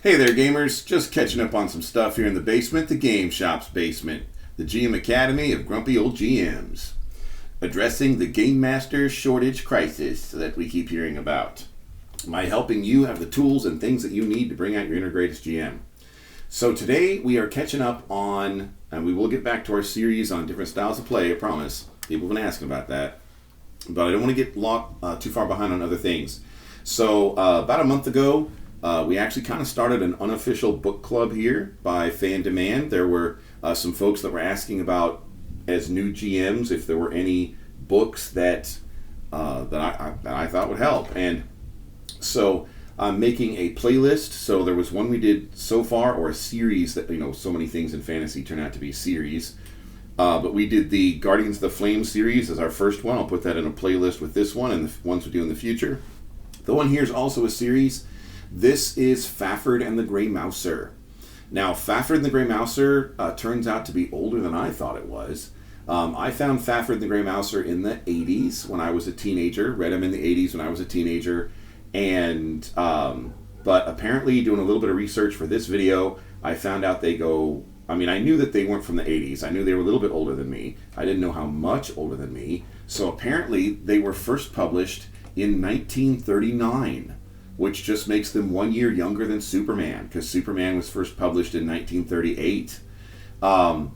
Hey there, gamers. Just catching up on some stuff here in the basement, the game shop's basement, the GM Academy of Grumpy Old GMs, addressing the Game Master shortage crisis that we keep hearing about. My helping you have the tools and things that you need to bring out your inner greatest GM. So today we are catching up on, and we will get back to our series on different styles of play, I promise. People have been asking about that. But I don't want to get locked too far behind on other things. So about a month ago, we actually kind of started an unofficial book club here by fan demand. There were some folks that were asking about, as new GMs, if there were any books that I thought would help. And so I'm making a playlist. So there was one we did so far, or a series that, so many things in fantasy turn out to be series. But we did the Guardians of the Flame series as our first one. I'll put that in a playlist with this one and the ones we do in the future. The one here is also a series. This is Farhrd and the Grey Mouser. Now, Farhrd and the Grey Mouser turns out to be older than I thought it was. I found Farhrd and the Grey Mouser in the 80s when I was a teenager. Read them in the 80s when I was a teenager. And but apparently, doing a little bit of research for this video, I found out they go... I knew that they weren't from the 80s. I knew they were a little bit older than me. I didn't know how much older than me. So apparently, they were first published in 1939. Which just makes them 1 year younger than Superman, because Superman was first published in 1938. But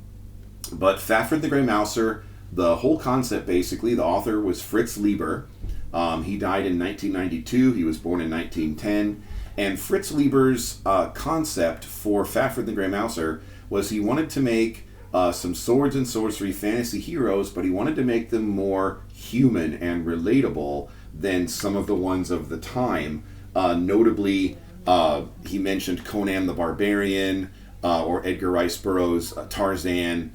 Farhrd the Grey Mouser, the whole concept basically, the author was Fritz Lieber. He died in 1992. He was born in 1910. And Fritz Lieber's concept for Farhrd the Grey Mouser was he wanted to make some swords and sorcery fantasy heroes, but he wanted to make them more human and relatable than some of the ones of the time. Notably, he mentioned Conan the Barbarian or Edgar Rice Burroughs' Tarzan.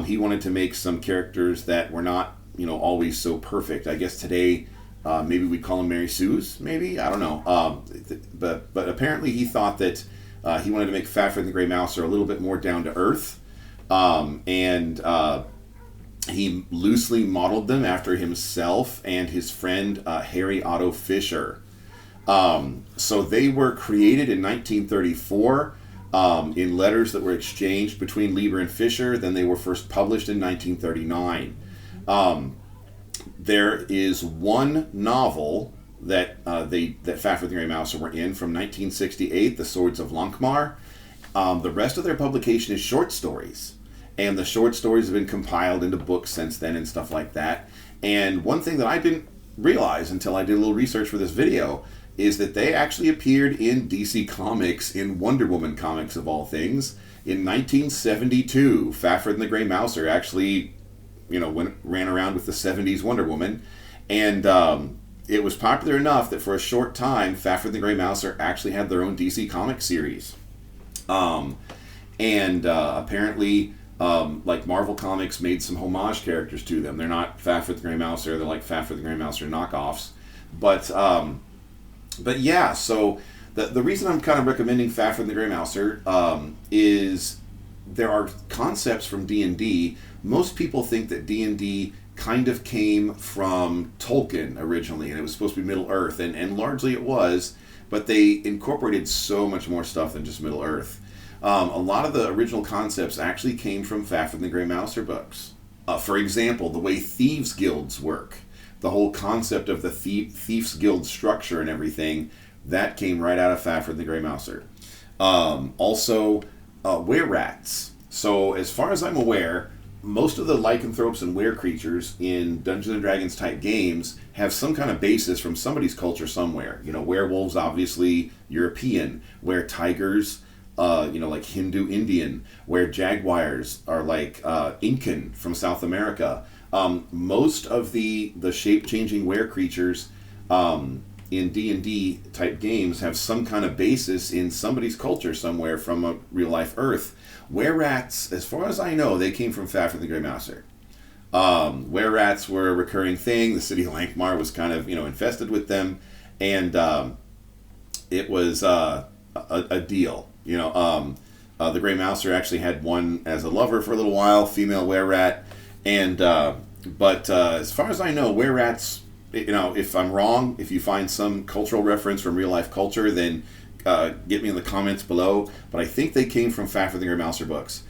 He wanted to make some characters that were not, always so perfect. I guess today, maybe we'd call them Mary Sue's, maybe? I don't know. But apparently he thought that he wanted to make Farhrd and the Grey Mouser a little bit more down to earth. And he loosely modeled them after himself and his friend Harry Otto Fisher. So they were created in 1934 in letters that were exchanged between Lieber and Fisher. Then they were first published in 1939. There is one novel that Farhrd and the Grey Mouser were in from 1968, The Swords of Lankhmar. The rest of their publication is short stories. And the short stories have been compiled into books since then and stuff like that. And one thing that I didn't realize until I did a little research for this video is that they actually appeared in DC Comics, in Wonder Woman comics of all things. In 1972, Farhrd and the Grey Mouser actually, ran around with the 70s Wonder Woman. And it was popular enough that for a short time, Farhrd and the Grey Mouser actually had their own DC Comics series. Apparently, like Marvel Comics made some homage characters to them. They're not Farhrd the Grey Mouser, they're like Farhrd the Grey Mouser knockoffs. But yeah, so the reason I'm kind of recommending Farhrd and the Grey Mouser is there are concepts from D&D. Most people think that D&D kind of came from Tolkien originally, and it was supposed to be Middle-earth, and largely it was, but they incorporated so much more stuff than just Middle-earth. A lot of the original concepts actually came from Farhrd and the Grey Mouser books. For example, the way thieves' guilds work. The whole concept of the Thief's Guild structure and everything, that came right out of Farhrd and the Grey Mouser. Also, were-rats. So, as far as I'm aware, most of the lycanthropes and were-creatures in Dungeons & Dragons type games have some kind of basis from somebody's culture somewhere. Werewolves, obviously, European. Were-tigers, like Hindu Indian. Were-jaguars are like Incan from South America. Most of the shape-changing were-creatures in D&D type games have some kind of basis in somebody's culture somewhere from a real-life Earth. Were-rats, as far as I know, they came from Farhrd and the Grey Mouser. Were-rats were a recurring thing. The city of Lankhmar was kind of, infested with them, and it was a deal. The Grey Mouser actually had one as a lover for a little while, female were-rat. But as far as I know, were-rats, if I'm wrong, if you find some cultural reference from real life culture, then get me in the comments below, but I think they came from Farhrd the Grey Mouser books.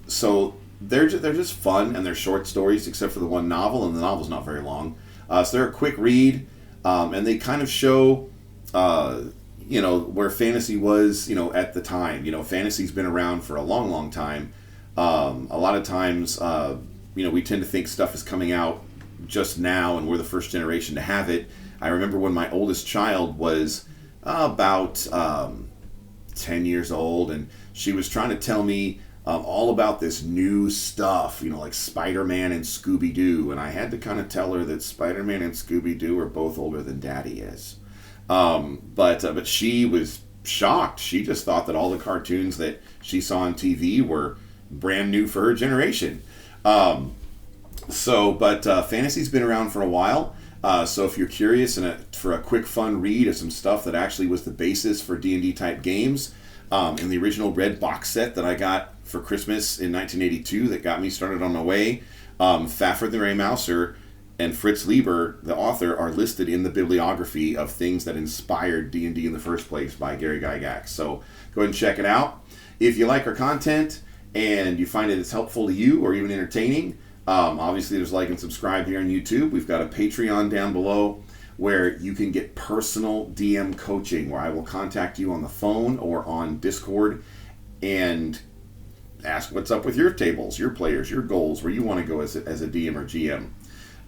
So they're just fun, and they're short stories, except for the one novel, and the novel's not very long. So they're a quick read, and they kind of show, where fantasy was, at the time. Fantasy's been around for a long, long time. A lot of times, we tend to think stuff is coming out just now, and we're the first generation to have it. I remember when my oldest child was about 10 years old, and she was trying to tell me all about this new stuff, like Spider-Man and Scooby-Doo, and I had to kind of tell her that Spider-Man and Scooby-Doo are both older than Daddy is. But she was shocked. She just thought that all the cartoons that she saw on TV were brand new for her generation. Fantasy's been around for a while. So if you're curious for a quick, fun read of some stuff that actually was the basis for D&D type games, in the original red box set that I got for Christmas in 1982 that got me started on my way, Farhrd the Grey Mouser and Fritz Lieber, the author, are listed in the bibliography of things that inspired D&D in the first place by Gary Gygax. So go ahead and check it out. If you like our content and you find it's helpful to you or even entertaining, obviously there's like and subscribe here on YouTube. We've got a Patreon down below where you can get personal DM coaching, where I will contact you on the phone or on Discord and ask what's up with your tables, your players, your goals, where you want to go as a DM or GM.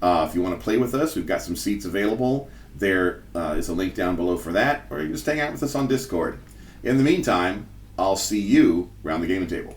If you want to play with us, we've got some seats available. There is a link down below for that, or you can just hang out with us on Discord. In the meantime, I'll see you around the gaming table.